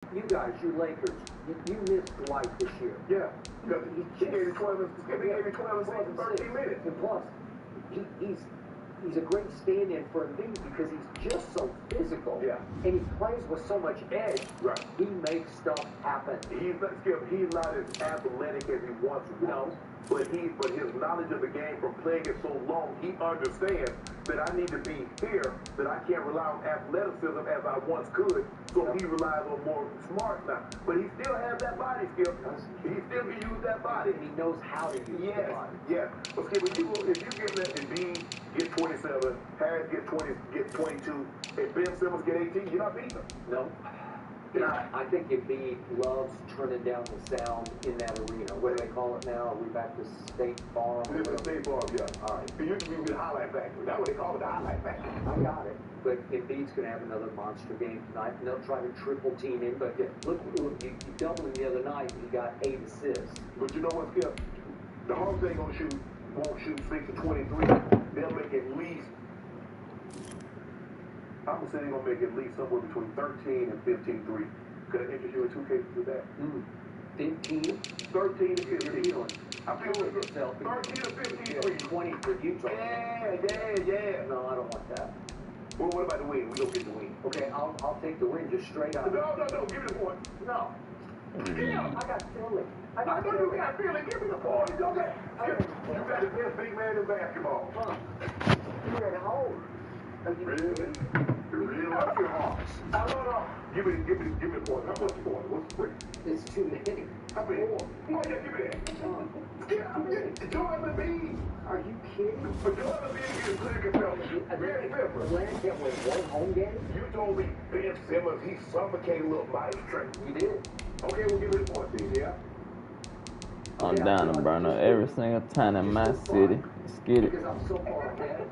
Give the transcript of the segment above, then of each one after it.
You guys, you Lakers, you missed Dwight this year. Yeah, because he gave me 12 and 13 minutes. And plus, he's a great stand-in for Embiid because he's just so physical. Yeah. And he plays with so much edge. Right. He makes stuff happen. He's not as athletic as he once was. But his knowledge of the game from playing it so long, he understands that I need to be here, that I can't rely on athleticism as I once could. So he relies on more smart now. But he still has that body skill. He still can use that body. And he knows how to use the body. Yeah. But if you give that Embiid get 27, Harris get 22, and Ben Simmons get 18, you're not beating him. No. Yeah, I think Embiid loves turning down the sound in that arena. What do they call it now? Are we back to State Farm? It's the State Farm, yeah. All right. It used to be the highlight factory. That's what they call it, the highlight factory. I got it. But Embiid's going to have another monster game tonight, and they'll try to triple team him. But look, you doubled him the other night, he got 8 assists. But you know what, Skip? The Hawks ain't going to won't shoot 6 of 23. They'll make at least, I'm going to say they're going to make at least somewhere between 13 and 15 threes. Could I interest you in 2 cases with that? 15? 13 to 15. I feel Kill yourself. 13 to 15 threes. 20 for Utah. Yeah. No, I don't want that. Well, what about the win? We don't get the win. Okay, I'll take the win just straight up. No. Give me the point. No. Yeah, I got Philly. I know you got feeling. Give me the point. Okay. You got the best big man in basketball. You're at home. Really? You really like your Hawks? No. Give me the point. How much point? What's the point? It's too many. How many? Oh, yeah, give me that. Joel Embiid. Are you kidding? But Joel Embiid is clear compelling. Atlanta can't win one home game? You told me Ben Simmons, he suffocated a little maestro. You did. Okay, we'll give it a point, then, yeah? I'm down to burn up every single time in my city. Let's get it. Because I'm so far ahead.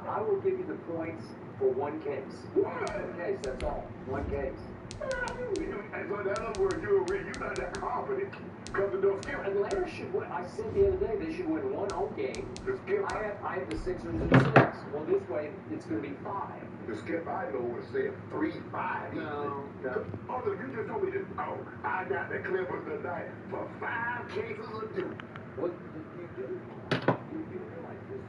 I will give you the points for one case. One case, that's all. One case. So in other words, you're not that confident. Because of those Skip. Atlanta should win. I said the other day they should win one home game. The Skip. I have the Sixers at 6. Well, this way it's going to be 5. The Skip I know would have said 3-5. No. Oh, look, you just told me this. Oh, I got the Clippers tonight for 5 cases of Duke. What did you do? You realize this?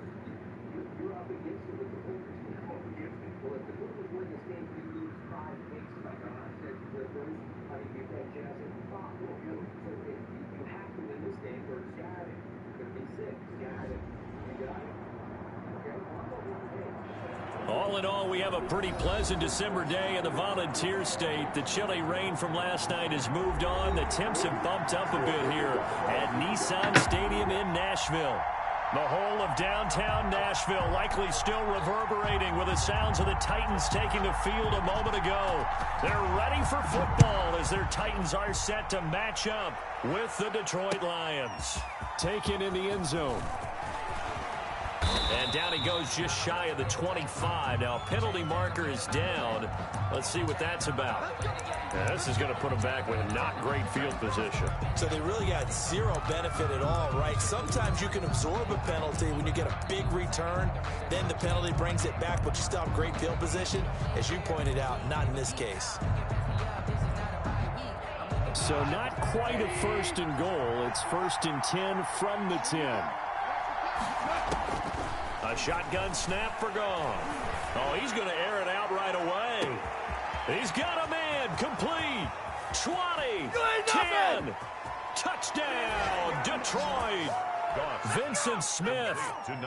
You're up against it with the Clippers. You're up against it. Well, if the Clippers win this game, you lose 5 cases. Like I said, Clippers. I mean, you had Jazz at 5. So you have to win this game or it's got it. It's going to be 6. Got it. You got it. Okay, well, I'm over one case. All in all, we have a pretty pleasant December day in the Volunteer State. The chilly rain from last night has moved on. The temps have bumped up a bit here at Nissan Stadium in Nashville. The whole of downtown Nashville likely still reverberating with the sounds of the Titans taking the field a moment ago. They're ready for football as their Titans are set to match up with the Detroit Lions. Taken in the end zone. And down he goes just shy of the 25. Now, penalty marker is down. Let's see what that's about. Now, this is going to put him back with not great field position. So they really got zero benefit at all, right? Sometimes you can absorb a penalty when you get a big return. Then the penalty brings it back, but you still have great field position. As you pointed out, not in this case. So not quite a 1st and goal. It's 1st and 10 from the 10. A shotgun snap for Goff. Oh, he's going to air it out right away. He's got a man. Complete. 20. 10. Touchdown, Detroit. Vincent Smith,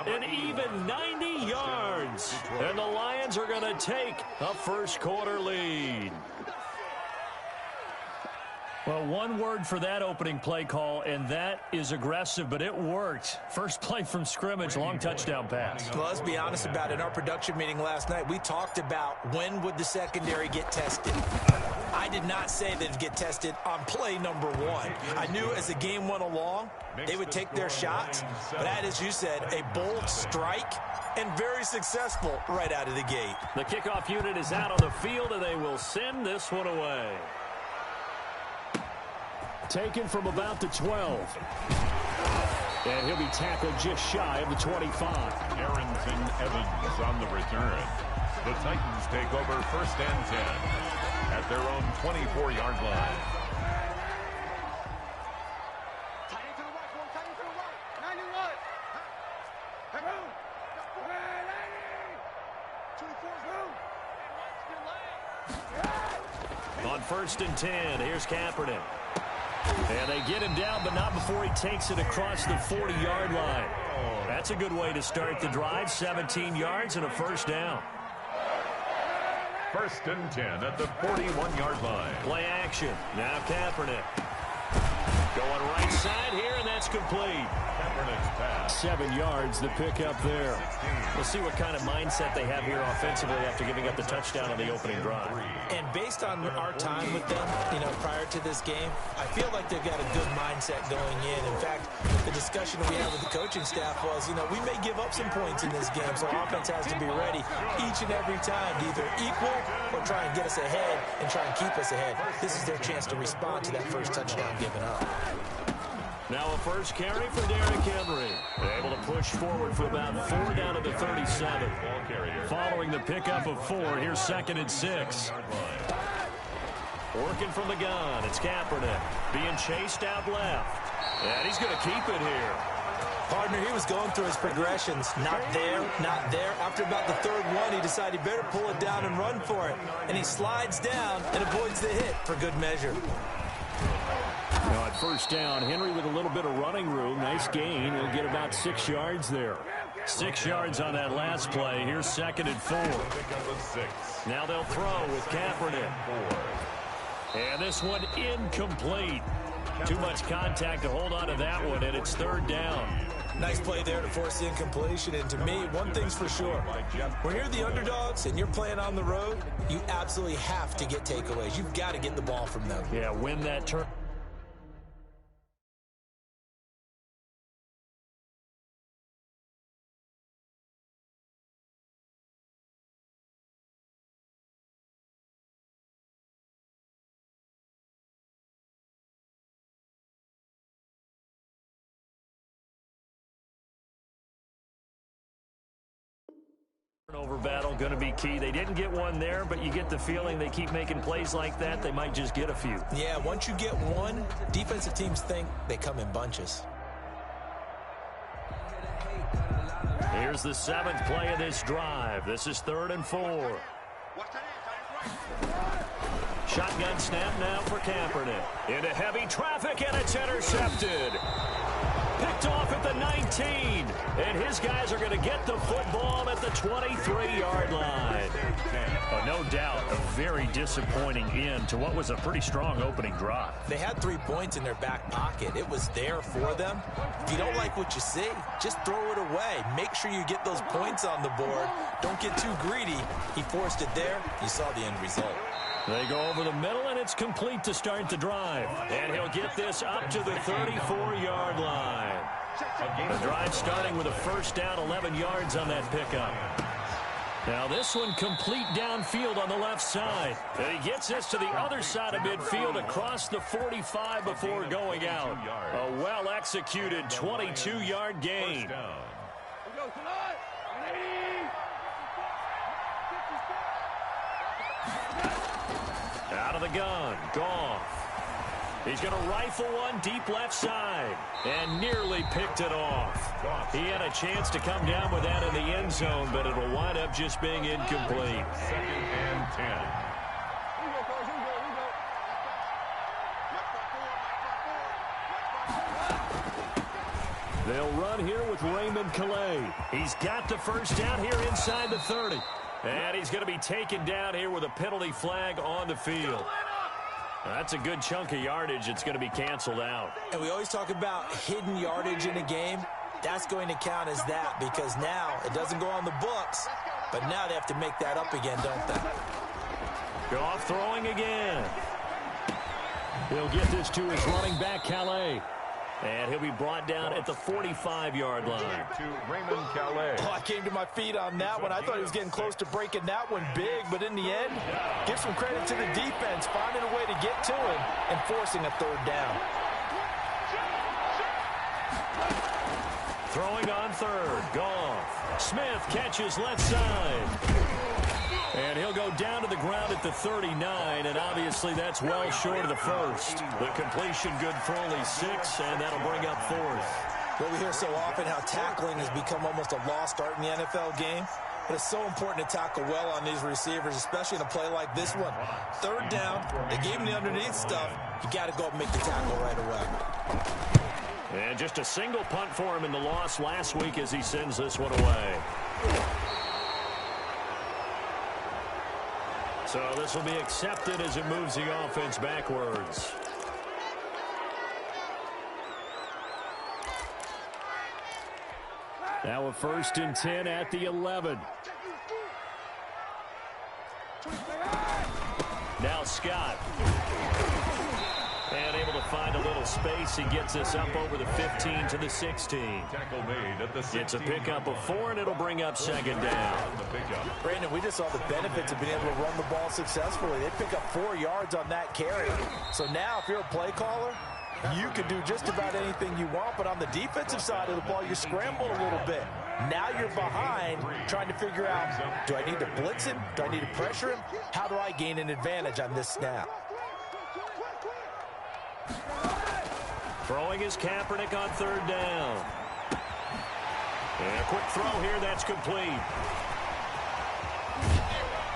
an even 90 yards. And the Lions are going to take a first-quarter lead. Well, one word for that opening play call, and that is aggressive, but it worked. First play from scrimmage, long touchdown pass. Well, let's be honest about it. In our production meeting last night, we talked about when would the secondary get tested. I did not say that it'd get tested on play number 1. I knew as the game went along, they would take their shots, but that, as you said, a bold strike and very successful right out of the gate. The kickoff unit is out on the field, and they will send this one away. Taken from about the 12. And he'll be tackled just shy of the 25. Arrington Evans on the return. The Titans take over 1st and 10 at their own 24-yard line. On 1st and 10, here's Kaepernick. And they get him down, but not before he takes it across the 40-yard line. That's a good way to start the drive. 17 yards and a first down. 1st and 10 at the 41-yard line. Play action. Now Kaepernick. Going right side here, and that's complete. Kaepernick's pass. 7 yards, the pickup there. We'll see what kind of mindset they have here offensively after giving up the touchdown on the opening drive. And based on our time with them, prior to this game, I feel like they've got a good mindset going in. In fact, the discussion we had with the coaching staff was, we may give up some points in this game, so our offense has to be ready each and every time to either equal or try and get us ahead and try and keep us ahead. This is their chance to respond to that first touchdown given up. Now a first carry for Derrick Henry. Able to push forward for about 4 down to the 37. Following the pickup of 4, here's 2nd and 6. Working from the gun, it's Kaepernick. Being chased out left. And he's going to keep it here. Partner, he was going through his progressions. Not there, not there. After about the 3rd one, he decided he better pull it down and run for it. And he slides down and avoids the hit for good measure. Now at first down, Henry with a little bit of running room. Nice gain. He'll get about 6 yards there. 6 yards on that last play. Here's 2nd and 4. Now they'll throw with Kaepernick. And this one incomplete. Too much contact to hold on to that one, and it's 3rd down. Nice play there to force the incompletion. And to me, one thing's for sure. When you're the underdogs and you're playing on the road, you absolutely have to get takeaways. You've got to get the ball from them. Yeah, win that turn. Turnover battle going to be key. They didn't get one there, but you get the feeling they keep making plays like that, they might just get a few. Yeah, once you get one, defensive teams think they come in bunches. Here's the 7th play of this drive. This is 3rd and 4. Shotgun snap now for Kaepernick. Into heavy traffic, and it's intercepted. Picked off at the 19. And his guys are going to get the football at the 23-yard line. Oh, no doubt a very disappointing end to what was a pretty strong opening drive. They had 3 points in their back pocket. It was there for them. If you don't like what you see, just throw it away. Make sure you get those points on the board. Don't get too greedy. He forced it there. You saw the end result. They go over the middle, and it's complete to start the drive. And he'll get this up to the 34-yard line. The drive starting with a first down, 11 yards on that pickup. Now this one complete downfield on the left side. And he gets this to the other side of midfield across the 45 before going out. A well-executed 22-yard gain. Out of the gun, Goff. He's going to rifle one deep left side and nearly picked it off. He had a chance to come down with that in the end zone, but it'll wind up just being incomplete. 2nd and 10. They'll run here with Raymond Calais. He's got the first down here inside the 30. And he's going to be taken down here with a penalty flag on the field. That's a good chunk of yardage. It's going to be canceled out. And we always talk about hidden yardage in a game. That's going to count as that because now it doesn't go on the books, but now they have to make that up again, don't they? Goff throwing again. He'll get this to his running back, Calais. And he'll be brought down at the 45-yard line. To Raymond Calais. Oh, I came to my feet on that one. I thought he was getting close to breaking that one big, but in the end, give some credit to the defense, finding a way to get to him and forcing a 3rd down. Throwing on third. Goff. Smith catches left side. And he'll go down to the ground at the 39, and obviously that's well short of the first. The completion good for only 6, and that'll bring up fourth. Well, we hear so often how tackling has become almost a lost art in the NFL game. But it's so important to tackle well on these receivers, especially in a play like this one. Third down, they gave him the underneath stuff. You got to go up and make the tackle right away. And just a single punt for him in the loss last week as he sends this one away. So this will be accepted as it moves the offense backwards. Now a 1st and 10 at the 11. Now Scott. And able to find a little space. He gets us up over the 15 to the 16. Tackle made at the 16. It's a pickup of 4, and it'll bring up 2nd down. Brandon, we just saw the benefits of being able to run the ball successfully. They pick up 4 yards on that carry. So now if you're a play caller, you can do just about anything you want, but on the defensive side of the ball, you're scrambling a little bit. Now you're behind, trying to figure out, do I need to blitz him? Do I need to pressure him? How do I gain an advantage on this snap? Throwing is Kaepernick on 3rd down. And a quick throw here, that's complete.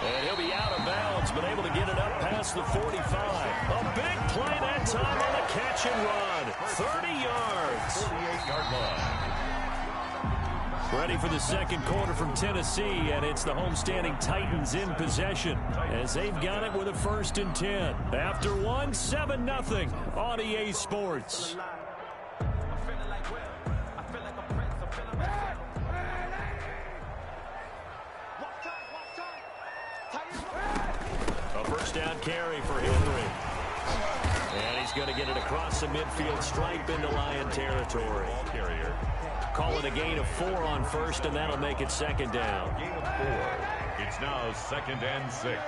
And he'll be out of bounds, but able to get it up past the 45. A big play that time on the catch and run. 30 yards. 48-yard line. Ready for the second quarter from Tennessee, and it's the homestanding Titans in possession as they've got it with a 1st and 10. After 1, 7-0 on EA Sports. A 1st down carry for Henry. And he's going to get it across the midfield stripe into Lion territory. Ball carrier. Call it a gain of 4 on 1st, and that'll make it 2nd down. Gain of 4. It's now 2nd and 6.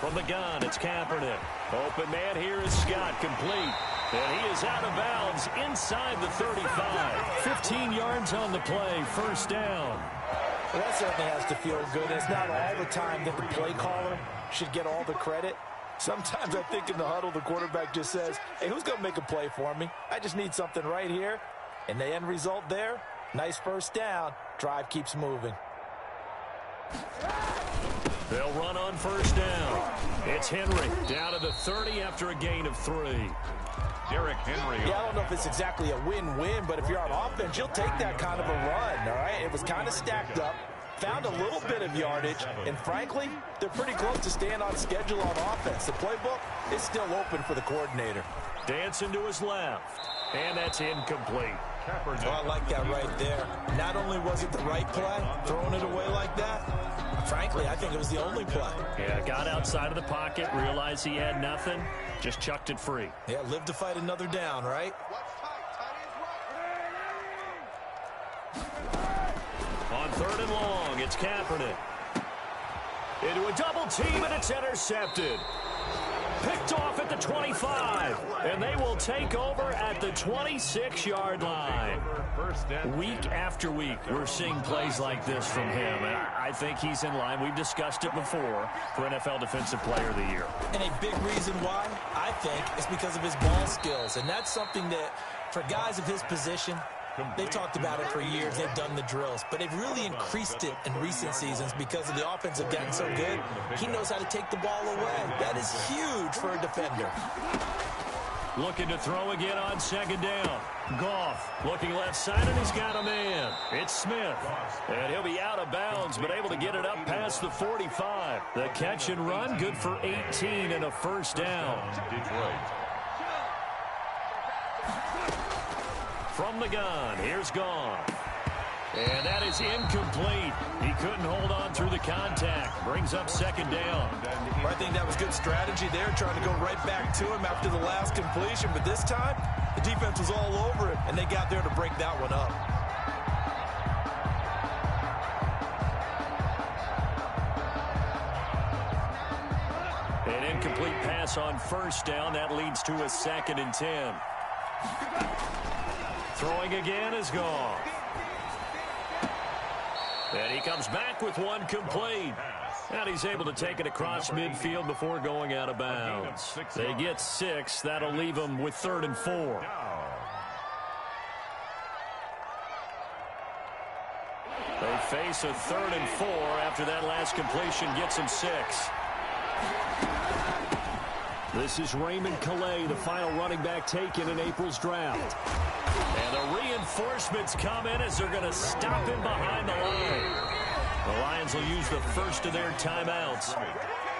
From the gun, it's Kaepernick. Open man here is Scott, complete. And he is out of bounds inside the 35. 15 yards on the play, 1st down. Well, that certainly has to feel good. It's not all the time that the play caller should get all the credit. Sometimes I think in the huddle, the quarterback just says, hey, who's going to make a play for me? I just need something right here. And the end result there, nice 1st down. Drive keeps moving. They'll run on 1st down. It's Henry down to the 30 after a gain of 3. Derrick Henry. Yeah, I don't know if it's exactly a win-win, but if you're on offense, you'll take that kind of a run, all right? It was kind of stacked up. Found a little bit of yardage, and frankly, they're pretty close to staying on schedule on offense. The playbook is still open for the coordinator. Dancing to his left, and that's incomplete. Kaepernick. Oh, I like that right there. Not only was it the right play, throwing it away like that, frankly, I think it was the only play. Yeah, got outside of the pocket, realized he had nothing, just chucked it free. Yeah, live to fight another down, right? On 3rd and long, it's Kaepernick. Into a double team, and it's intercepted. Picked off at the 25, and they will take over at the 26-yard line. Week after week, we're seeing plays like this from him, and I think he's in line. We've discussed it before for NFL Defensive Player of the Year. And a big reason why, I think, is because of his ball skills, and that's something that, for guys of his position, they've talked about it for years. They've done the drills. But they've really increased it in recent seasons because of the offense have gotten so good. He knows how to take the ball away. That is huge for a defender. Looking to throw again on 2nd down. Goff looking left side, and he's got a man. It's Smith. And he'll be out of bounds, but able to get it up past the 45. The catch and run, good for 18 and a 1st down. Detroit. From the gun, here's Goff. And that is incomplete. He couldn't hold on through the contact. Brings up 2nd down. I think that was good strategy there, trying to go right back to him after the last completion. But this time, the defense was all over it, and they got there to break that one up. An incomplete pass on 1st down. That leads to a 2nd and 10. Throwing again is gone. And he comes back with one complete. And he's able to take it across midfield before going out of bounds. They get 6. That'll leave them with 3rd and 4. They face a 3rd and 4 after that last completion gets them 6. This is Raymond Calais, the final running back taken in April's draft. And the reinforcements come in as they're going to stop him behind the line. The Lions will use the first of their timeouts.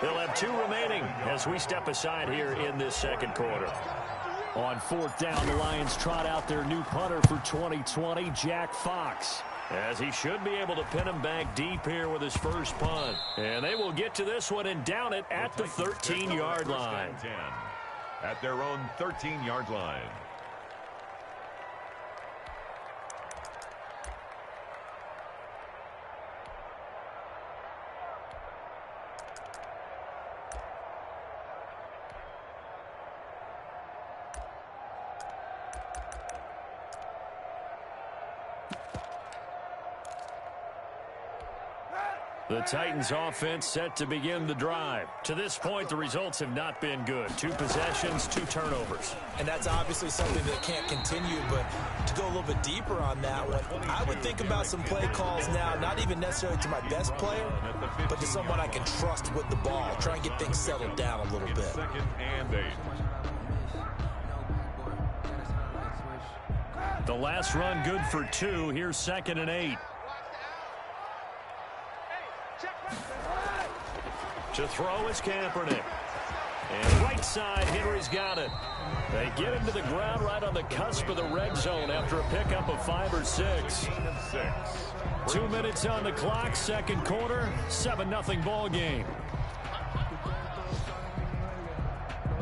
They'll have 2 remaining as we step aside here in this second quarter. On 4th down, the Lions trot out their new punter for 2020, Jack Fox, as he should be able to pin him back deep here with his first punt. And they will get to this one and down it at the 13-yard line. At their own 13-yard line. The Titans offense set to begin the drive. To this point, the results have not been good. 2 possessions, 2 turnovers. And that's obviously something that can't continue, but to go a little bit deeper on that one, I would think about some play calls now, not even necessarily to my best player, but to someone I can trust with the ball. Try and get things settled down a little bit. 2nd and 8. The last run good for 2. Here's 2nd and 8. To throw is Kaepernick. And right side, Henry's got it. They get him to the ground right on the cusp of the red zone after a pickup of 5 or 6. 2 minutes on the clock, second quarter, 7-0 ball game.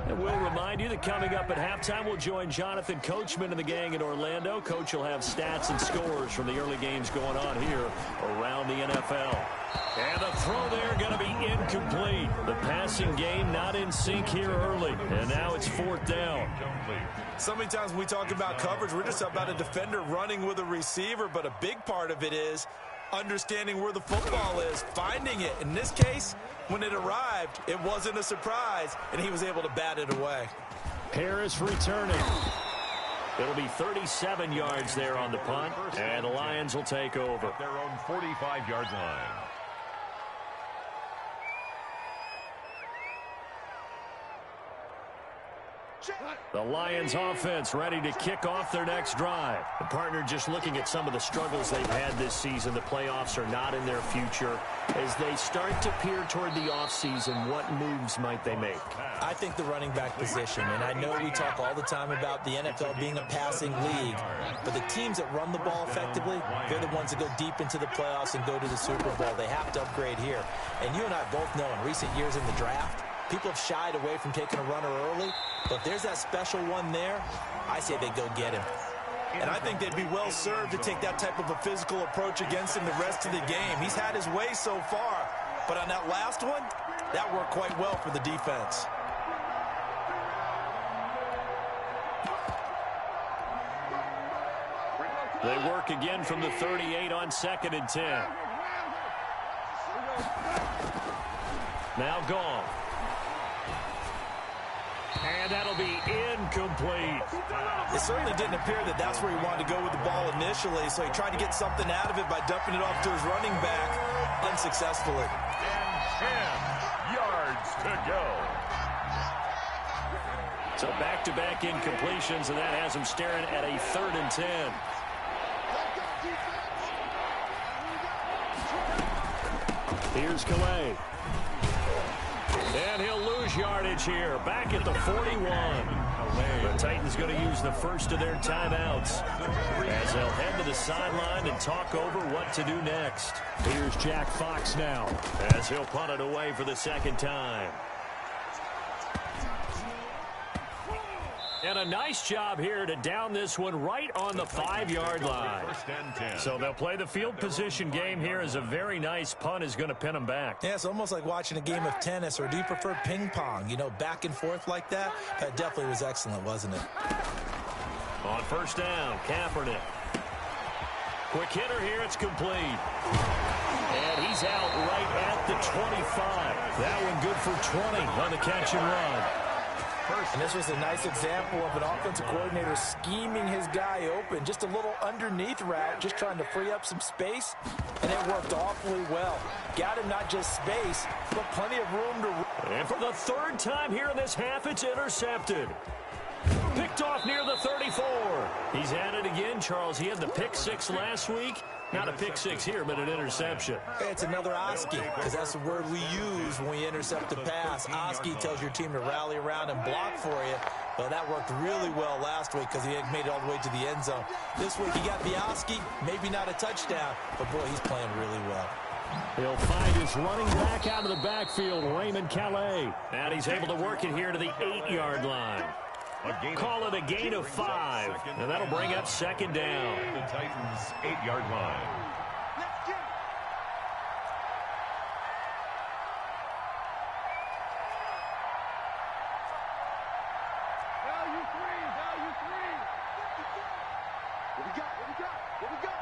And we'll remind you that coming up at halftime, we'll join Jonathan Coachman and the gang in Orlando. Coach will have stats and scores from the early games going on here around the NFL. And the throw there going to be incomplete. The passing game not in sync here early. And now it's 4th down. So many times when we talk about coverage, we're just about a defender running with a receiver, but a big part of it is understanding where the football is, finding it. In this case, when it arrived, it wasn't a surprise, and he was able to bat it away. Harris returning. It'll be 37 yards there on the punt, and the Lions will take over. Their own 45-yard line. The Lions offense ready to kick off their next drive. The partner just looking at some of the struggles they've had this season. The playoffs are not in their future. As they start to peer toward the offseason, what moves might they make? I think the running back position, and I know we talk all the time about the NFL being a passing league, but the teams that run the ball effectively, they're the ones that go deep into the playoffs and go to the Super Bowl. They have to upgrade here. And you and I both know in recent years in the draft, people have shied away from taking a runner early, but if there's that special one there, I say they go get him. And I think they'd be well served to take that type of a physical approach against him the rest of the game. He's had his way so far, but on that last one, that worked quite well for the defense. They work again from the 38 on 2nd and 10. Now gone. And that'll be incomplete. It certainly didn't appear that that's where he wanted to go with the ball initially, so he tried to get something out of it by dumping it off to his running back unsuccessfully. And 10 yards to go. So back-to-back incompletions, and that has him staring at a 3rd and 10. Here's Calais. And he'll lose yardage here. Back at the 41. The Titans going to use the first of their timeouts as they'll head to the sideline and talk over what to do next. Here's Jack Fox now as he'll punt it away for the 2nd time. And a nice job here to down this one right on the 5-yard line. So they'll play the field position game here as a very nice punt is going to pin them back. Yeah, it's almost like watching a game of tennis, or do you prefer ping pong? You know, back and forth like that? That definitely was excellent, wasn't it? On first down, Kaepernick. Quick hitter here, it's complete. And he's out right at the 25. That one good for 20 on the catch and run. And this was a nice example of an offensive coordinator scheming his guy open. Just a little underneath route, just trying to free up some space, and it worked awfully well. Got him not just space, but plenty of room to... And for the third time here in this half, it's intercepted. Picked off near the 34. He's at it again, Charles. He had the pick six last week. Not a pick six here, but an interception. It's another Oski, because that's the word we use when we intercept the pass. Oski tells your team to rally around and block for you. Well, that worked really well last week because he had made it all the way to the end zone. This week he got the Oski, maybe not a touchdown, but boy, he's playing really well. He'll find his running back out of the backfield, Raymond Calais. And he's able to work it here to the 8-yard line. Call it a gain of 5, and that'll bring up second down. The Titans' 8-yard line. Value three. What we got?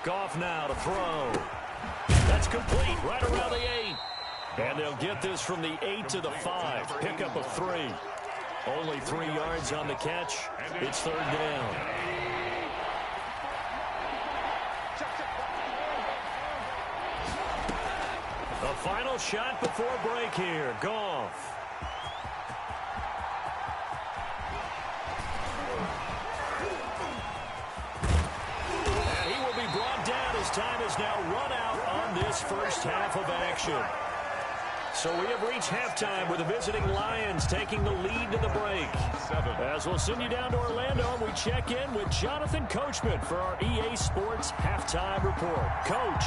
Goff now to throw. That's complete right around the 8. And they'll get this from the 8 to the 5. Pick up a 3. Only 3 yards on the catch. It's third down. A final shot before break here. Goff. And he will be brought down as time is now run out on this first half of action. So we have reached halftime with the visiting Lions taking the lead to the break. As we'll send you down to Orlando, and we check in with Jonathan Coachman for our EA Sports Halftime Report. Coach.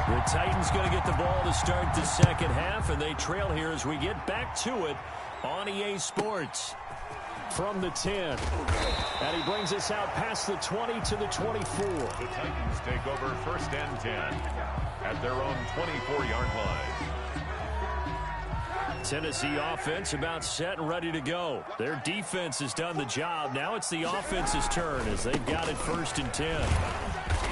The Titans going to get the ball to start the second half, and they trail here as we get back to it on EA Sports. From the 10. And he brings us out past the 20 to the 24. The Titans take over first and 10 at their own 24-yard line. Tennessee offense about set and ready to go. Their defense has done the job. Now it's the offense's turn as they've got it first and 10.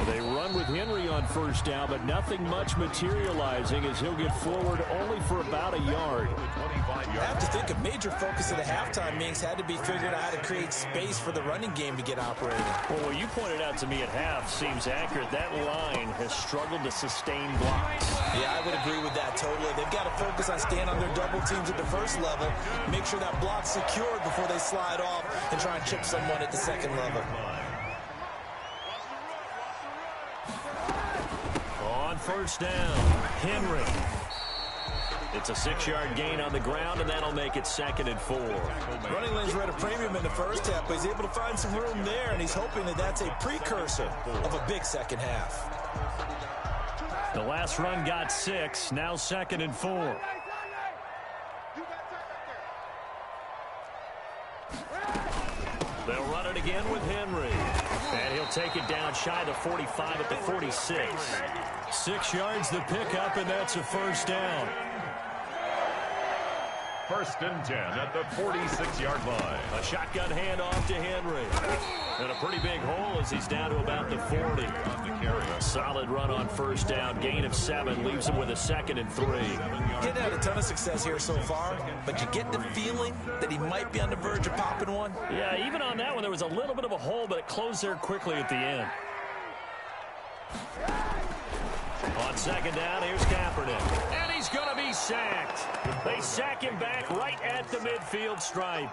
They run with Henry on first down, but nothing much materializing as he'll get forward only for about a yard. I have to think a major focus of the halftime meetings had to be figuring out how to create space for the running game to get operating. Well, what you pointed out to me at half seems accurate. That line has struggled to sustain blocks. Yeah, I would agree with that totally. They've got to focus on staying on their double teams at the first level, make sure that block's secured before they slide off and try and chip someone at the second level. On first down, Henry. It's a 6-yard gain on the ground, and that'll make it second and 4. Running lanes were at a premium in the first half, but he's able to find some room there, and he's hoping that that's a precursor of a big second half. The last run got 6, now second and 4. They'll run it again with Henry. And he'll take it down shy of the 45 at the 46. 6 yards the pickup, and that's a first down. First and 10 at the 46-yard line. A shotgun handoff to Henry. And a pretty big hole as he's down to about the 40. Solid run on first down. Gain of 7 leaves him with a second and 3. Getting had a ton of success here so far, but you get the feeling that he might be on the verge of popping one. Yeah, even on that one, there was a little bit of a hole, but it closed there quickly at the end. On second down, here's Kaepernick. And he's going to be sacked. They sack him back right at the midfield stripe.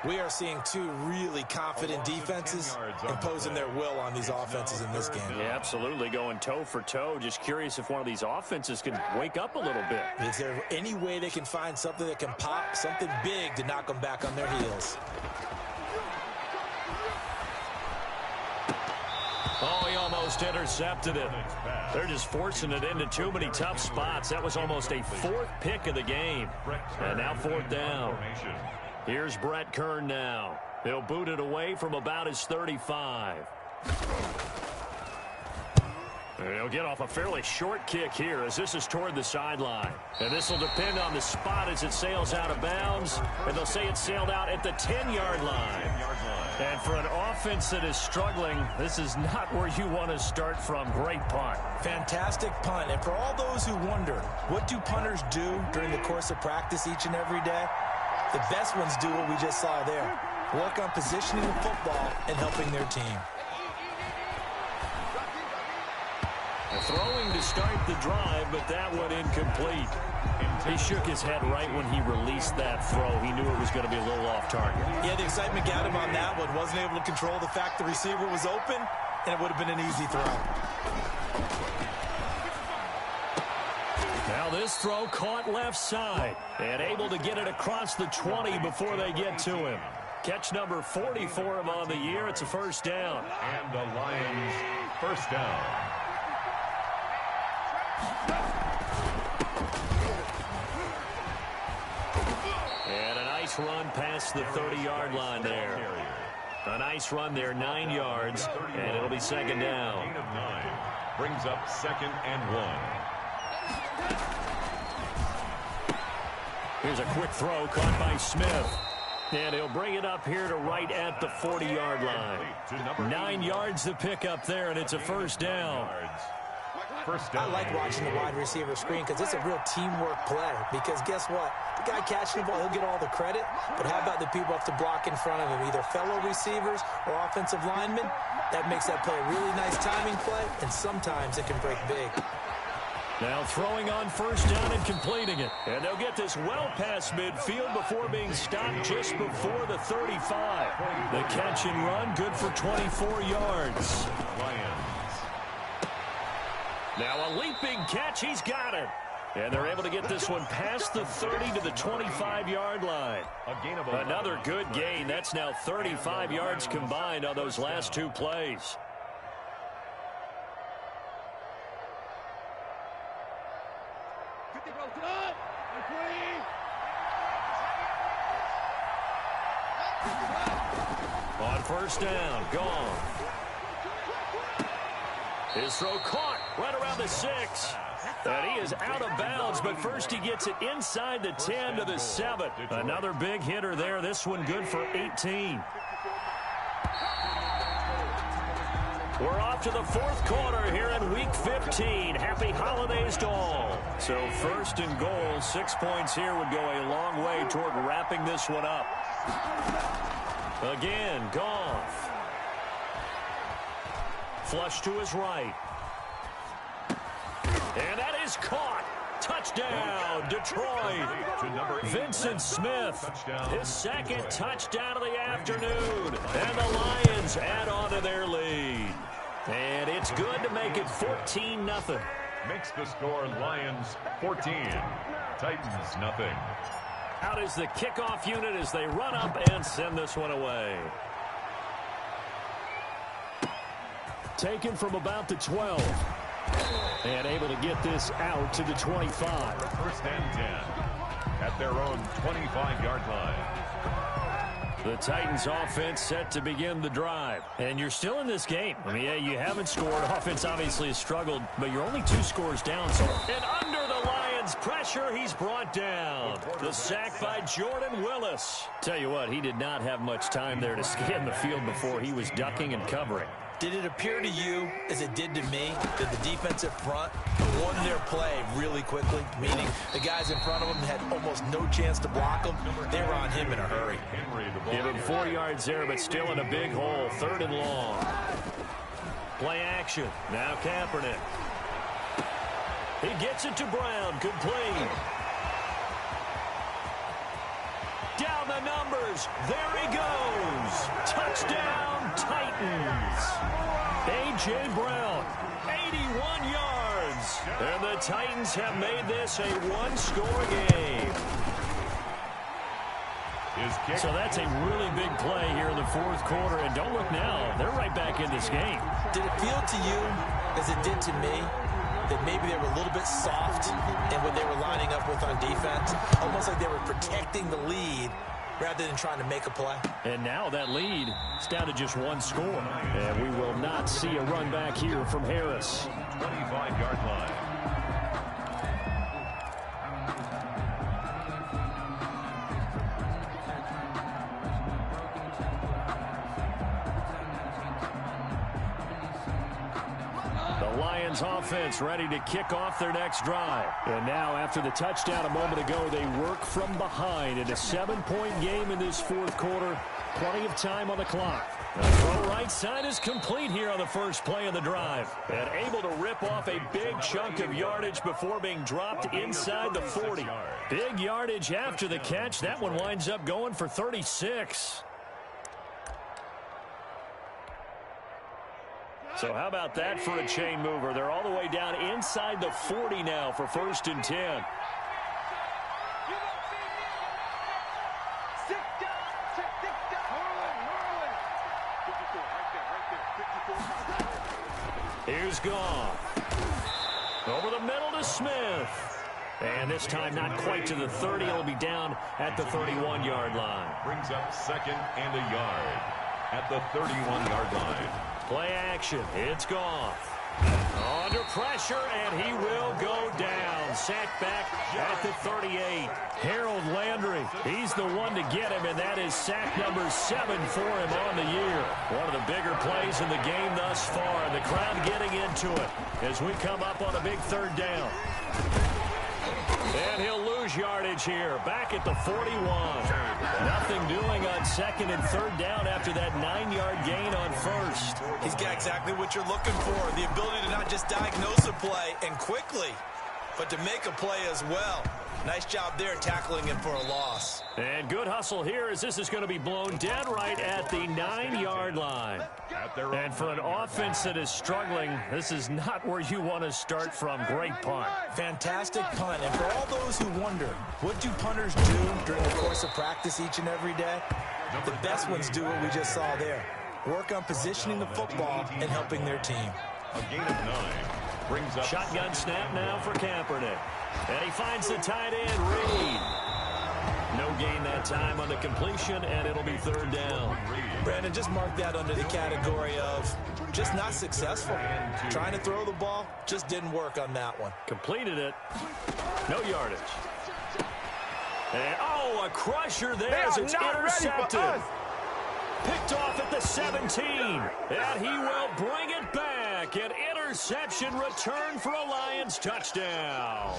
We are seeing two really confident defenses imposing their will on these offenses in this game. Yeah, absolutely, going toe for toe. Just curious if one of these offenses can wake up a little bit. Is there any way they can find something that can pop, something big to knock them back on their heels? Oh, he almost intercepted it. They're just forcing it into too many tough spots. That was almost a 4th pick of the game. And now 4th down. Here's Brett Kern now. He'll boot it away from about his 35. He'll get off a fairly short kick here as this is toward the sideline. And this will depend on the spot as it sails out of bounds. And they'll say it sailed out at the 10-yard line. And for an offense that is struggling, this is not where you want to start from. Great punt. Fantastic punt. And for all those who wonder, what do punters do during the course of practice each and every day? The best ones do what we just saw there. Work on positioning the football and helping their team. Throwing to start the drive, but that one incomplete. He shook his head right when he released that throw. He knew it was going to be a little off target. Yeah, the excitement got him on that one. Wasn't able to control the fact the receiver was open, and it would have been an easy throw. Now this throw caught left side and able to get it across the 20 before they get to him. Catch number 40 for him on the year. It's a first down. And the Lions first down. And a nice run past the 30-yard line there. A nice run there, 9 yards, and it'll be second down. Gain of 9 brings up 2nd and 1. Here's a quick throw caught by Smith. And he'll bring it up here to right at the 40-yard line. 9 yards to pick up there, and it's a first down. First down. I like watching the wide receiver screen because it's a real teamwork play. Because guess what? The guy catching the ball, he'll get all the credit. But how about the people have to block in front of him, either fellow receivers or offensive linemen? That makes that play a really nice timing play, and sometimes it can break big. Now throwing on first down and completing it. And they'll get this well past midfield before being stopped just before the 35. The catch and run, good for 24 yards. Lions. Now a leaping catch, he's got it. And they're able to get this one past the 30 to the 25-yard line. Another good gain. That's now 35 yards combined on those last 2 plays. On first down, gone. His throw caught right around the 6. And he is out of bounds, but first he gets it inside the 10 to the 7. Another big hitter there. This one good for 18. We're off to the 4th quarter here in Week 15. Happy holidays to all. So first and goal, 6 points here would go a long way toward wrapping this one up. Again, Goff. Flush to his right. And that is caught. Touchdown, Detroit. Vincent Smith, his 2nd touchdown of the afternoon. And the Lions add on to their lead. And it's good to make it 14-0. Makes the score Lions 14. Titans nothing. Out is the kickoff unit as they run up and send this one away. Taken from about the 12. And able to get this out to the 25. First and 10 at their own 25-yard line. The Titans offense set to begin the drive. And you're still in this game. I mean, yeah, you haven't scored. Offense obviously has struggled, but you're only 2 scores down. So, and under the Lions' pressure, he's brought down. The sack by Jordan Willis. Tell you what, he did not have much time there to scan the field before he was ducking and covering. Did it appear to you, as it did to me, that the defensive front won their play really quickly? Meaning the guys in front of him had almost no chance to block him. They were on him in a hurry. Give him 4 yards there, but still in a big hole. 3rd and long. Play action. Now Kaepernick. He gets it to Brown. Complete. Down the numbers. There he goes. Touchdown, Titans. A.J. Brown, 81 yards. And the Titans have made this a 1-score game. So that's a really big play here in the 4th quarter. And don't look now. They're right back in this game. Did it feel to you, as it did to me, that maybe they were a little bit soft in what they were lining up with on defense? Almost like they were protecting the lead rather than trying to make a play. And now that lead is down to just 1 score. And we will not see a run back here from Harris. 25-yard line. The Lions offense ready to kick off their next drive. And now after the touchdown a moment ago, they work from behind in a 7-point game in this fourth quarter. Plenty of time on the clock. The throw right side is complete here on the first play of the drive. And able to rip off a big chunk of yardage before being dropped inside the 40. Big yardage after the catch. That one winds up going for 36. So how about that for a chain mover? They're all the way down inside the 40 now for 1st and 10. Here's Goff. Over the middle to Smith. And this time not quite to the 30. It'll be down at the 31-yard line. Brings up 2nd and a yard at the 31-yard line. Play action. It's Goff. Under pressure, and he will go down. Sacked back at the 38. Harold Landry, he's the one to get him, and that is sack number 7 for him on the year. One of the bigger plays in the game thus far, and the crowd getting into it as we come up on a big 3rd down. And he'll lose yardage here, back at the 41. Nothing doing on 2nd and 3rd down after that 9-yard gain on 1st. He's got exactly what you're looking for, the ability to not just diagnose a play and quickly, but to make a play as well. Nice job there tackling him for a loss. And good hustle here as this is going to be blown dead right at the 9-yard line. And for an offense that is struggling, this is not where you want to start from. Great punt. Fantastic punt. And for all those who wonder, what do punters do during the course of practice each and every day? The best ones do what we just saw there. Work on positioning the football and helping their team. A gain of 9 brings up shotgun snap now for Kaepernick. And he finds the tight end, Reed. No gain that time on the completion, and it'll be 3rd down. Brandon, just mark that under the category of just not successful. Trying to throw the ball, just didn't work on that one. Completed it. No yardage. And, oh, a crusher there as it's intercepted. Picked off at the 17. And he will bring it back. An interception return for a Lions touchdown.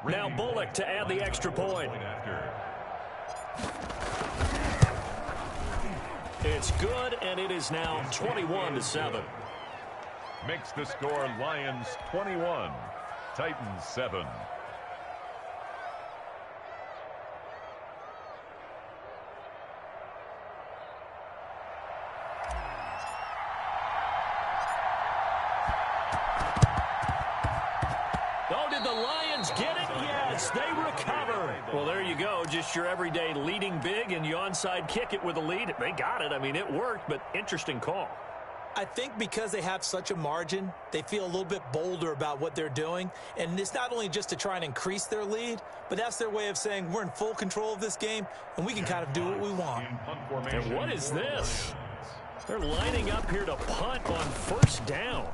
Now Bullock to add the extra point. It's good, and it is now 21-7. Makes the score Lions 21, Titans 7. Oh, did the Lions get it? Yes, they recover. Well, there you go. Just your everyday leading big, and you onside kick it with a lead. They got it. I mean, it worked, but interesting call. I think because they have such a margin, they feel a little bit bolder about what they're doing. And it's not only just to try and increase their lead, but that's their way of saying we're in full control of this game, and we can kind of do what we want. And what is this? They're lining up here to punt on 1st down.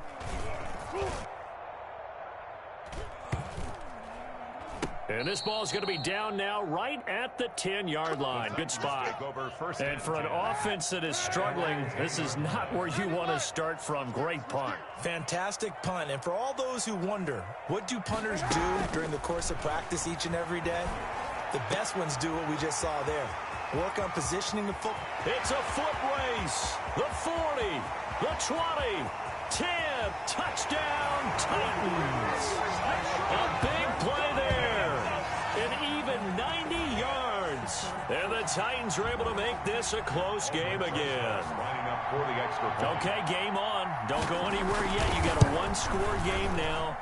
And this ball is going to be down now right at the 10-yard line. Good spot. And for an offense that is struggling, this is not where you want to start from. Great punt. Fantastic punt. And for all those who wonder, what do punters do during the course of practice each and every day? The best ones do what we just saw there. Work on positioning the foot. It's a foot race. The 40, the 20, 10, touchdown Titans. A big play there. An even 90 yards. And the Titans are able to make this a close game again. Okay, game on. Don't go anywhere yet. You got a one-score game now.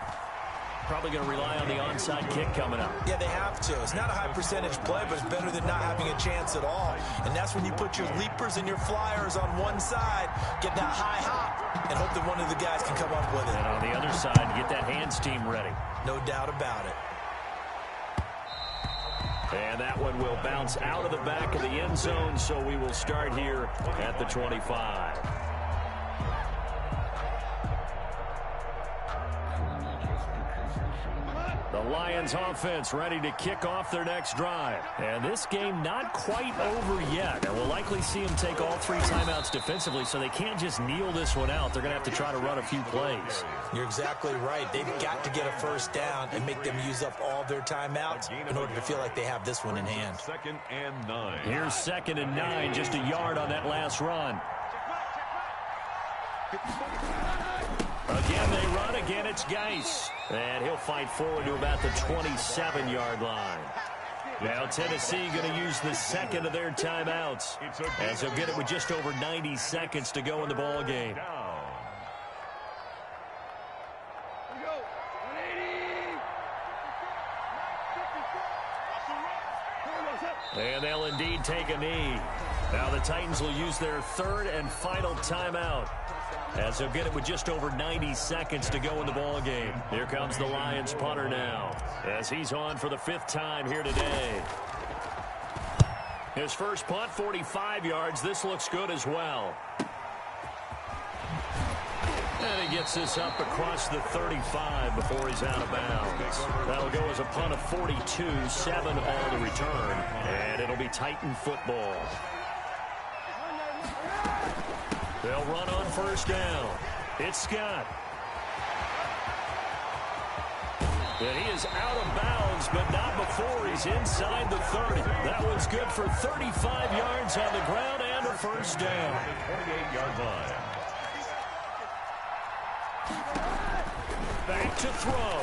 Probably going to rely on the onside kick coming up. Yeah, they have to. It's not a high percentage play, but it's better than not having a chance at all. And that's when you put your leapers and your flyers on one side, get that high hop, and hope that one of the guys can come up with it. And on the other side, get that hands team ready. No doubt about it. And that one will bounce out of the back of the end zone, so we will start here at the 25. The Lions offense ready to kick off their next drive. And this game not quite over yet. And we'll likely see them take all 3 timeouts defensively, so they can't just kneel this one out. They're going to have to try to run a few plays. You're exactly right. They've got to get a first down and make them use up all their timeouts in order to feel like they have this one in hand. 2nd and 9. Here's 2nd and 9, just a yard on that last run. Again, they run. Again, it's Geis. And he'll fight forward to about the 27-yard line. Now Tennessee going to use the 2nd of their timeouts, as they'll get it with just over 90 seconds to go in the ball game. And they'll indeed take a knee. Now the Titans will use their 3rd and final timeout, as they'll get it with just over 90 seconds to go in the ball game. Here comes the Lions punter now, as he's on for the 5th time here today. His first punt, 45 yards. This looks good as well. And he gets this up across the 35 before he's out of bounds. That'll go as a punt of 42, 7 all to return, and it'll be Titan football. They'll run on first down. It's Scott. And he is out of bounds, but not before he's inside the 30. That one's good for 35 yards on the ground and a first down. 28-yard line. Back to throw.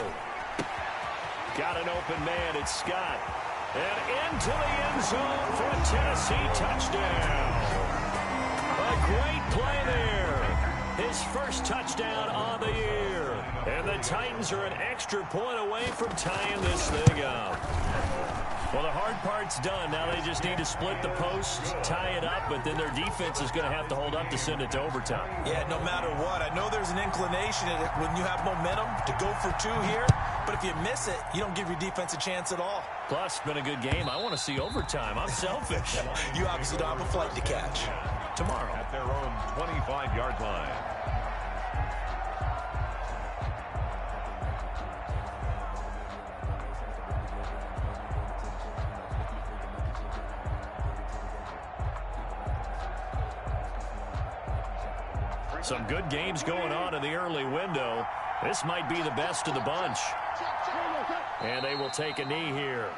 Got an open man. It's Scott. And into the end zone for a Tennessee touchdown. A great play there. His first touchdown on the year. And the Titans are an extra point away from tying this thing up. Well, the hard part's done. Now they just need to split the posts, tie it up, but then their defense is going to have to hold up to send it to overtime. Yeah, no matter what. I know there's an inclination when you have momentum to go for 2 here, but if you miss it, you don't give your defense a chance at all. Plus, it's been a good game. I want to see overtime. I'm selfish. You obviously don't have a flight to catch. Tomorrow. At their own 25-yard line. Some good games going on in the early window. This might be the best of the bunch. And they will take a knee here.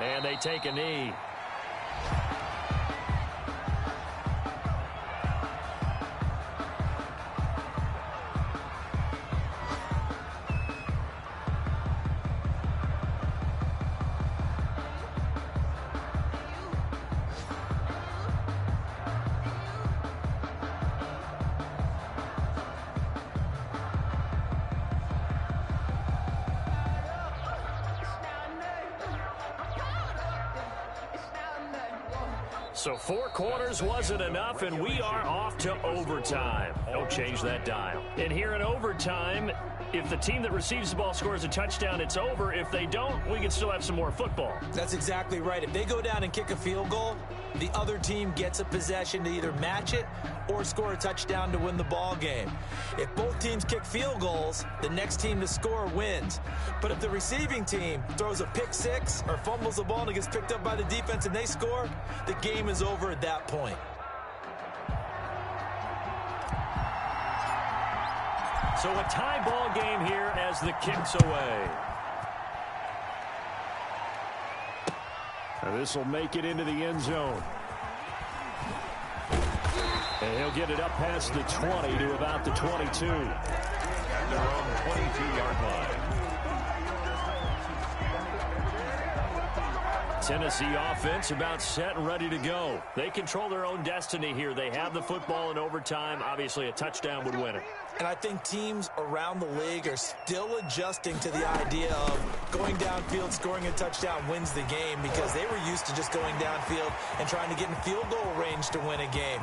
And they take a knee. So 4 quarters wasn't enough, and we are off to overtime. Don't change that dial. And here in overtime, if the team that receives the ball scores a touchdown, it's over. If they don't, we can still have some more football. That's exactly right. If they go down and kick a field goal, the other team gets a possession to either match it or score a touchdown to win the ball game. If both teams kick field goals, the next team to score wins. But if the receiving team throws a pick six or fumbles the ball and it gets picked up by the defense and they score, the game is over at that point. So a tie ball game here as the kick's away. And this will make it into the end zone. And he'll get it up past the 20 to about the 22. At their own 22-yard line. Tennessee offense about set and ready to go. They control their own destiny here. They have the football in overtime. Obviously, a touchdown would win it. And I think teams around the league are still adjusting to the idea of going downfield, scoring a touchdown wins the game, because they were used to just going downfield and trying to get in field goal range to win a game.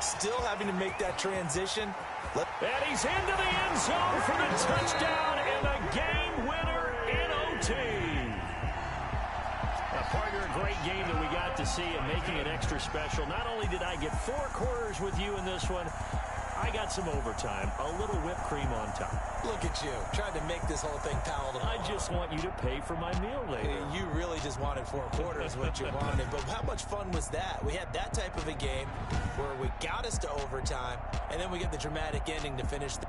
Still having to make that transition. And he's into the end zone for the touchdown and the game winner in OT. Partner, a great game that we got to see and making it extra special. Not only did I get 4 quarters with you in this one, I got some overtime, a little whipped cream on top. Look at you, trying to make this whole thing palatable. I just want you to pay for my meal later. You really just wanted 4 quarters, what you wanted. But how much fun was that? We had that type of a game where we got us to overtime, and then we get the dramatic ending to finish the...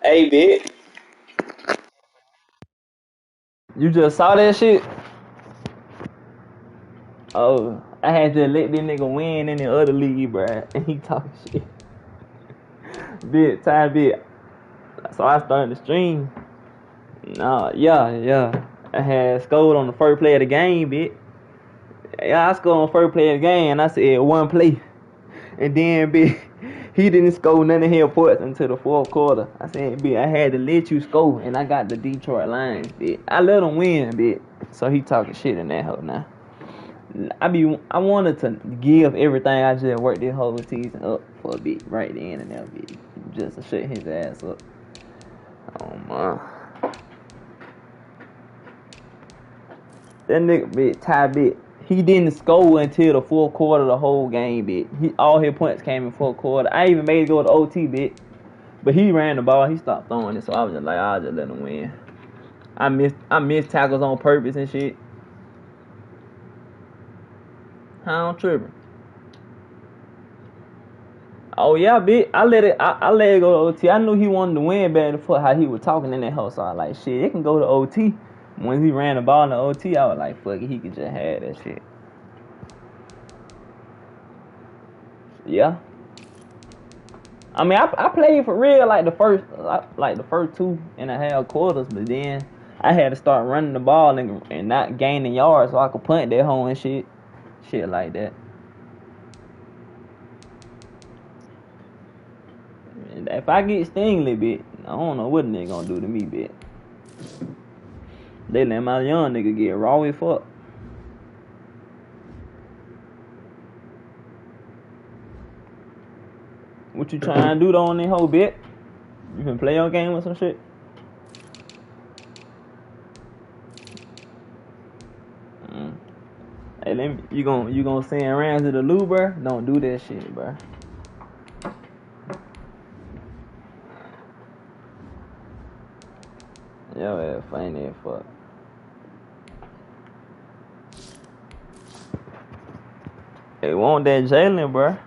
Hey, bitch. You just saw that shit? Oh, I had to let this nigga win in the other league, bruh. And he talking shit. Bit. So I started the stream. Yeah. I had scored on the first play of the game, bitch. Yeah, I scored on the first play of the game, and I said 1 play. And then, bitch, he didn't score none of his points until the 4th quarter. I said, bitch, I had to let you score, and I got the Detroit Lions, bitch. I let him win, bitch. So he talking shit in that hoe now. I wanted to give everything I just worked this whole season up for a bit right then and there, bit, just to shut his ass up. Oh man, that nigga bit Ty bit. He didn't score until the fourth quarter of the whole game, bit. All his points came in fourth quarter. I even made it go to OT, bit. But he ran the ball. He stopped throwing it, so I was just like, I'll just let him win. I missed tackles on purpose and shit. How I'm tripping. Oh yeah, bit. I let it go to OT. I knew he wanted to win better for how he was talking in that house. So I was like, shit, it can go to OT. When he ran the ball in the OT, I was like, fuck it, he could just have that shit. Yeah. I mean, I played for real like the first 2.5 quarters, but then I had to start running the ball and not gaining yards so I could punt that home and shit like that. And if I get Stingley, bit, I don't know what nigga gonna do to me, bit. They let my young nigga get raw as fuck. What you trying to do though on that whole bit? You can play your game or some shit? Hey, you gonna send Ramsey to Lou, bro? Don't do that shit, bro. Yo, ass funny as fuck. Hey, want that Jalen, bro?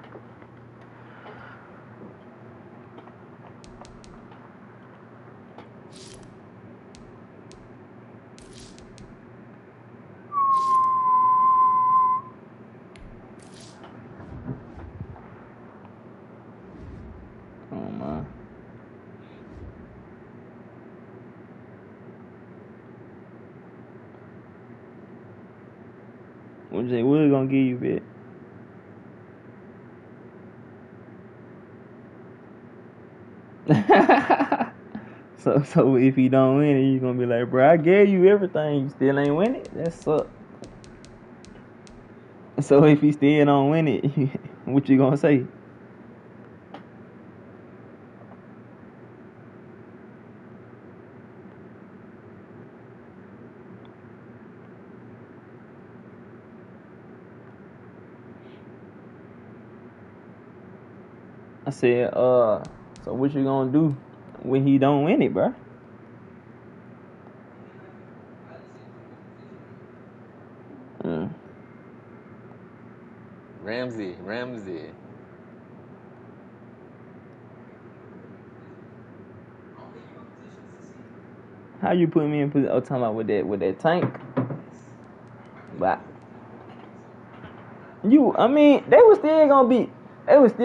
What Jay Wood gonna give you, bit? So if he don't win it, you gonna be like, bro, I gave you everything, you still ain't win it? That suck. So if he still don't win it, what you gonna say? I said, so what you gonna do when he don't win it, bro? Ramsey. How you put me in position? Oh, talking about with that tank. But I mean, they was still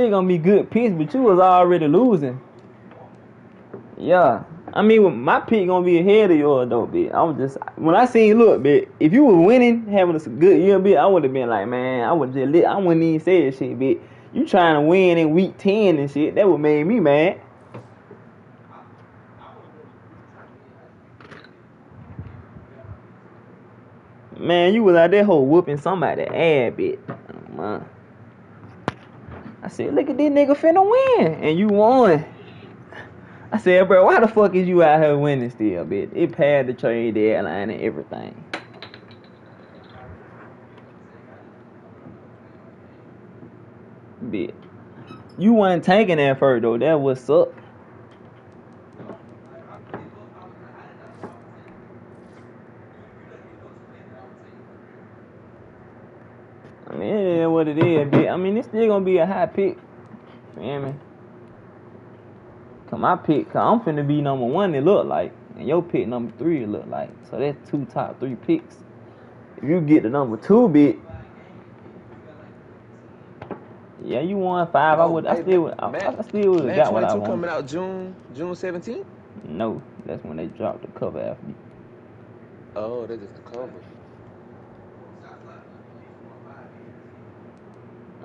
gonna be good picks, but you was already losing. Yeah. I mean, my pick gonna be ahead of yours though, bitch. I was just when I seen look, bitch. If you was winning, having a good year, bitch, I would have been like, man, I would just I wouldn't even say that shit, bitch. You trying to win in week 10 and shit? That would made me mad. Man, you was out there whole whooping somebody ass, bitch. Oh, man. I said, look at this nigga finna win, and you won. I said, bro, why the fuck is you out here winning still, bitch? It passed the trade deadline and everything. Bitch. You wasn't tanking that first, though. That what's up. I mean, it is what it is, bitch. I mean, it's still gonna be a high pick. You hear me? Cause my pick, I'm finna be number 1, it look like. And your pick number 3, it look like. So that's 2 top 3 picks. If you get the number 2, bitch. Yeah, you won 5. I still would have got what I wanted. Coming out June 17th? No, that's when they dropped the cover after me. Oh, that's just the cover.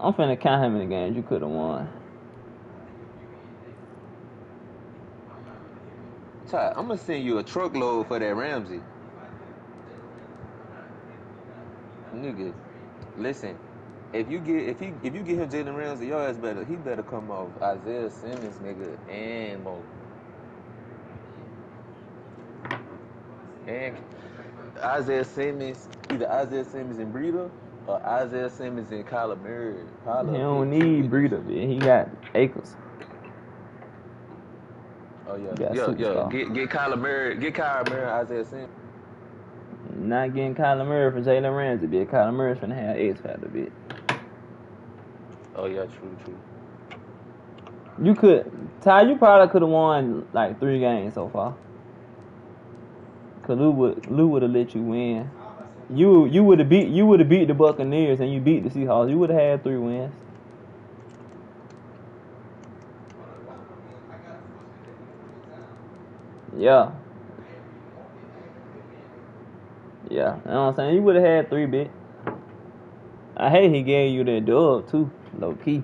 I'm finna count how many games you could have won. Ty, I'm gonna send you a truckload for that Ramsey. Nigga, Listen, if you get him Jalen Ramsey, your ass he better come off Isaiah Simmons, nigga, and Mo. And Isaiah Simmons, either Isaiah Simmons and Breida or Isaiah Simmons and Kyler Murray. He don't need Breida, man. He got Akers. Oh yeah, Got yeah. superstar. Get Kyler Murray, Isaiah Simmons. Not getting Kyler Murray for Jalen Ramsey, bitch. Kyler Murray's finna have X factor, bitch. Oh yeah, true. You probably could have won like 3 games so far. Cause Lou would have let you win. You would have beat the Buccaneers and you beat the Seahawks. You would have had 3 wins. Yeah. Yeah, you know what I'm saying? You would have had 3, bitch. I hate he gave you that dub too, low key.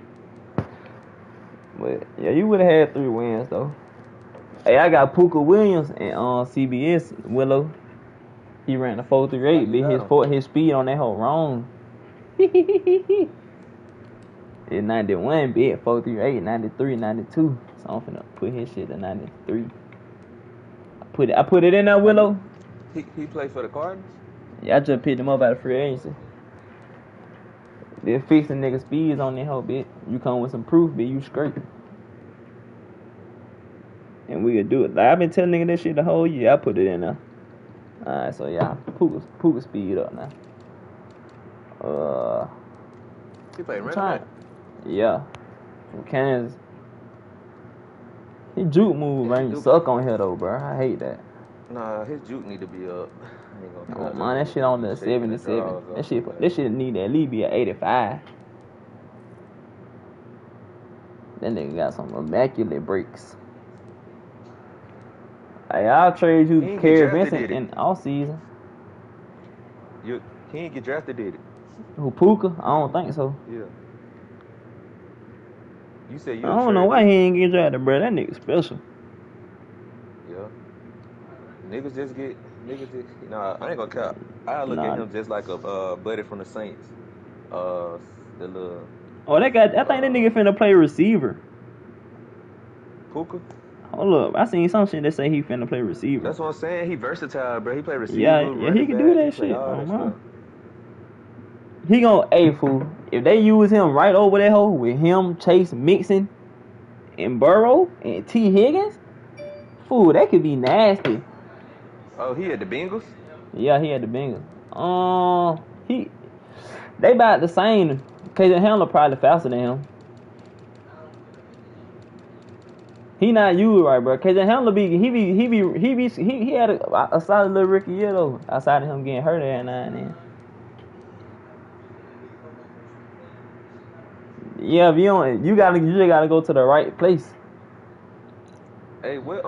But yeah, you would have had 3 wins though. Hey, I got Puka Williams and CBS Willow. He ran the 4.38, but his speed on that whole wrong. It's 91, bit 4.38, 93, 92. So I'm finna put his shit at 93. I put it in there, Willow. He played for the Cardinals? Yeah, I just picked him up out of free agency. They're fixing nigga speeds on that whole bit. You come with some proof, bitch, you straight. And we could do it. Like, I've been telling nigga that shit the whole year. I put it in there. Alright, so yeah, Puka speed up now. He played running back? Yeah. From Kansas. His juke move ain't suck on here though, bro. I hate that. Nah, his juke need to be up. Oh man, that shit on the 77. This shit need to at least be at 85. That nigga got some immaculate breaks. Hey, I'll trade you Kerry Vincent in all season. He ain't get drafted, did it? Who, Puka? I don't think so. Yeah. You said you. I don't know why he ain't get drafted, bro. That nigga special. Yeah. Niggas just. Nah, I ain't gonna cap. I look at him just like a buddy from the Saints. The little. Oh, I think that nigga finna play receiver. Puka? Hold up, I seen some shit that say he finna play receiver. That's what I'm saying. He versatile, bro. He play receiver. Yeah, he can do that shit. He gon' fool. If they use him right over that hole with him, Chase Mixon, and Burrow and T. Higgins, fool, that could be nasty. Oh, he had the Bengals? Yeah, he had the Bengals. They about the same. KJ Hamler probably faster than him. He not used right, bro. KJ Hamler he had a solid little rookie year though. Outside of him getting hurt every now and then. Yeah, if you don't, you just gotta go to the right place. Hey, what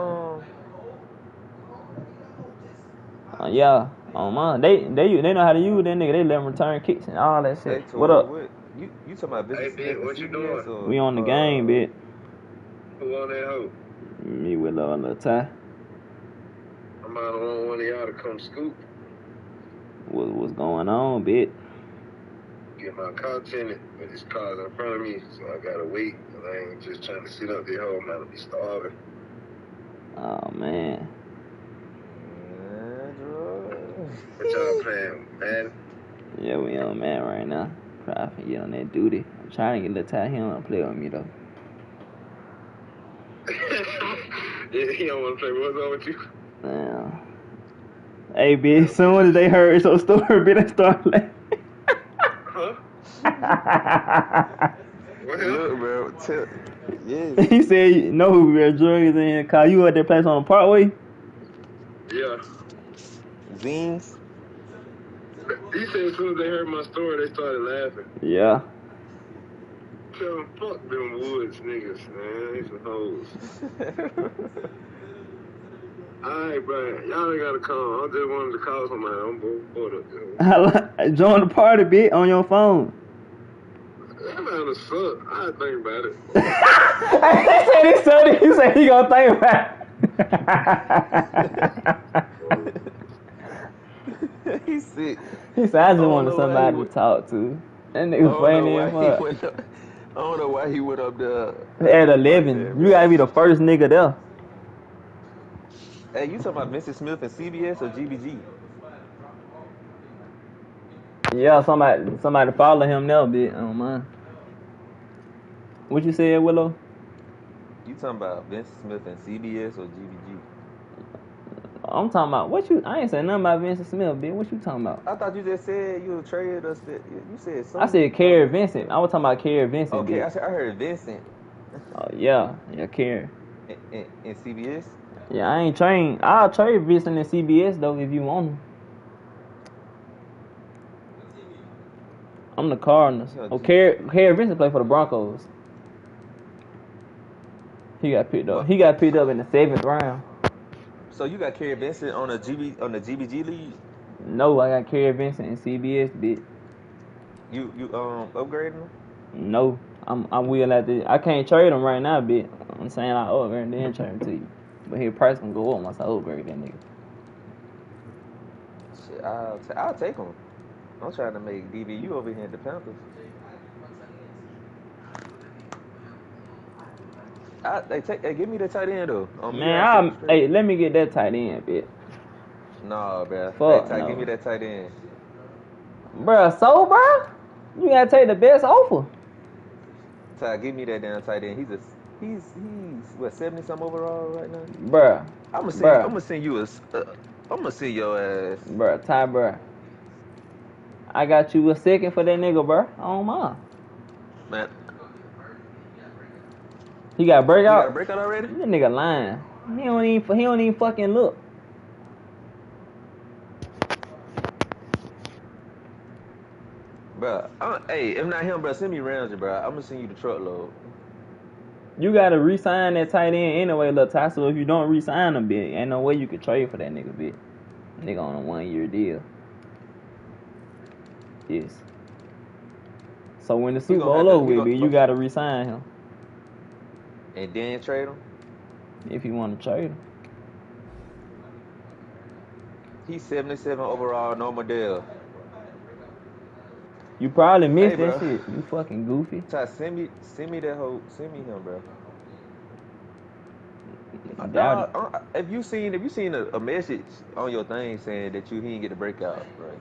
yeah, man, they know how to use that nigga. They let him return kicks and all that shit. Hey, what up? You talking about business? Hey, what you doing? We on the game, bitch. Who on that hoe? Me with a little tie. I'm out on one of y'all to come scoop. What's going on, bitch? Get my car tinted, but this car's in front of me, so I gotta wait. I ain't just trying to sit up there, I'm about to be starving. Oh man. What y'all playing, man? Yeah, we on man right now. Probably get on that duty. I'm trying to get Lil Ty. He don't want to play with me though. Yeah, he don't want to play. What's wrong with you? Damn. Hey, bitch, as soon as they heard your story, bitch, they started laughing. Huh? What Look, bro. Yes. He said, you know who we are drugs in. Call you at that place on the Parkway? Yeah. Zines. He said as soon as they heard my story, they started laughing. Yeah. Tell them, fuck them Woods niggas, man. They some hoes. Alright, bro. Y'all ain't gotta call. I just wanted to call somebody. I'm bored up there. Join the party, bitch, on your phone. That man a suck. I think about it. He said he gonna think about it. He's sick. He said, I just don't wanted know why he somebody to went- talk to. That I nigga don't know funny why as he fuck. went up. I don't know why he went up there At like 11, that, you man. gotta be the first nigga there. Hey, you talking about Vincent Smith and CBS or GBG? Yeah, somebody follow him now, bitch. Oh man. What you said, Willow? You talking about Vincent Smith and CBS or GBG? I'm talking about what you. I ain't saying nothing about Vincent Smith, bitch. What you talking about? I thought you just said you traded us. You said something. I said Kerry Vincent. I was talking about Kerry Vincent, Okay, bitch. I heard Vincent Yeah, Kerry. and CBS. Yeah, I ain't trained. I'll trade Vincent and CBS though if you want him. I'm the Cardinals. Yeah, Oh, Kerry Vincent played for the Broncos. He got picked up. What? He got picked up in the 7th round. So you got Kerry Vincent on the GBG league? No, I got Kerry Vincent and CBS, bitch. You upgrading them? No, I'm will at the. I can't trade him right now, bitch. I'm saying I upgrade and then trade him to you. But his price gonna go up once I upgrade that nigga. Shit, I'll take him. I'm trying to make DBU over here in the Panthers. Give me the tight end though. Man, hey, let me get that tight end, bitch. Nah, bruh. Fuck, Hey, Ty, no. give me that tight end. Bruh, so bruh, you gotta take the best offer. Ty, give me that damn tight end. He's what 70 something overall right now. Bruh, I'm gonna send you I'm gonna send your ass. Bruh, Ty, bruh. I got you a second for that nigga, bruh. I don't mind. Man, He got a breakout. you got a breakout already? That nigga lying. He don't even fucking look. Bruh, hey, if not him, bruh, send me Ramsey, bruh. I'm gonna send you the truckload. You gotta re-sign that tight end anyway, Lil Ty. So if you don't re-sign him, bitch, ain't no way you could trade for that nigga, bitch. Nigga on a 1-year deal. Yes. So when the Super Bowl over with, bitch, you gotta re-sign him. And then trade him? If you want to trade him. He's 77 overall, no Modell. You probably missed Hey, that bro. shit. You fucking goofy. Ty, send me him, bro. Doubt it. If you seen a message on your thing saying that he didn't get the breakout, right?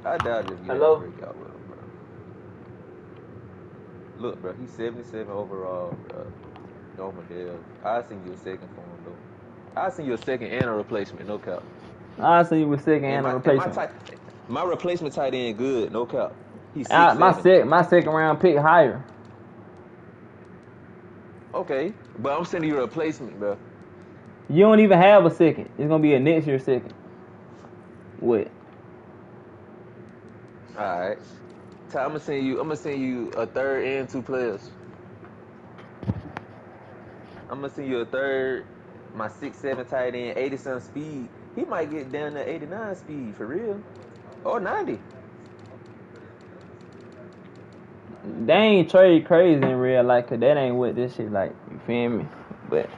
I doubt if you had a breakout with him, bro. Look, bro, he's 77 overall, bro. No Modell. I'll send you a second for him, though. I'll send you a second and a replacement, no cap. I'll send you a second and a replacement. My replacement tight end good, no cap. He's 6'7". My second round pick higher. Okay, but I'm sending you a replacement, bro. You don't even have a second. It's gonna be a next year second. What? All right. Ty, I'm gonna send you a third and 2 players. I'm gonna send you a third, my 6'7" tight end, 80-some speed. He might get down to 89 speed for real, or 90. They ain't trade crazy in real life, cause that ain't what this shit like. You feel me? But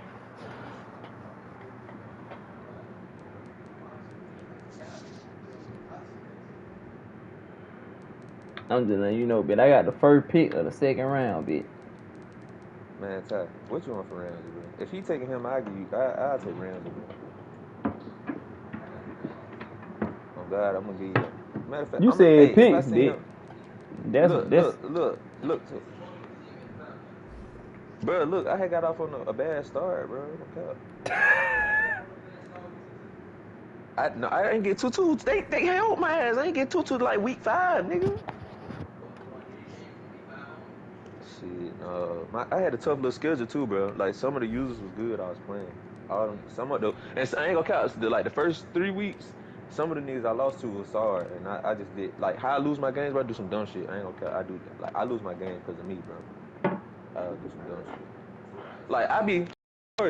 I'm just letting you know, bitch. I got the first pick of the second round, bitch. Man, Ty, what you want for Ramsey, bro? If he taking him, I'll take Ramsey, bro. Oh God, I'm gonna give you. Matter of fact, You said picks, bitch. Look. Bro, look, I had got off on a bad start, bro. I ain't get Tutu. They held my ass. I ain't get Tutu like week 5, nigga. Shit, I had a tough little schedule too, bro. Like some of the users was good. I was playing. Some of the, and I ain't gonna count. Like the first 3 weeks, some of the niggas I lost to was sorry, and I just did like how I lose my games, bro. I do some dumb shit. I ain't gonna count. I lose my game because of me, bro. I do some dumb shit. Like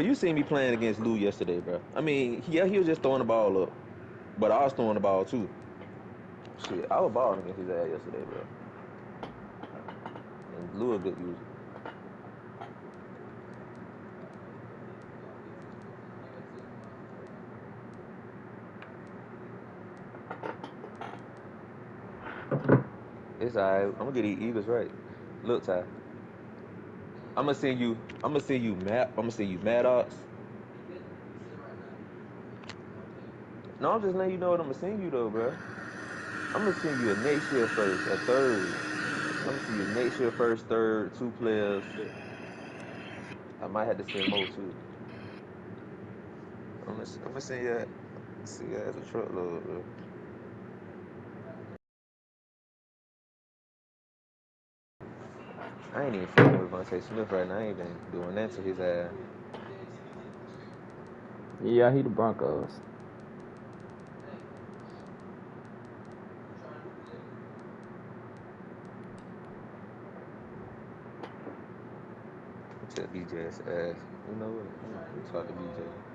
you seen me playing against Lou yesterday, bro. I mean, he was just throwing the ball up, but I was throwing the ball too. Shit, I was balling against his ass yesterday, bro. And Lou a good user. It's alright. I'm gonna get these Eagles right. Look, Ty. I'm gonna send you Maddox. No, I'm just letting you know what I'm gonna send you though, bro. I'm gonna send you a next year first, a third. I'm gonna send you a next year first, third, 2 players. I might have to send more too. I'm gonna send you as a truckload, bro. I ain't even fucking with Vontae Smith right now. I ain't been doing that to his ass. Yeah, he the Broncos. Tell BJ ass. You know what? Let me talk to BJ.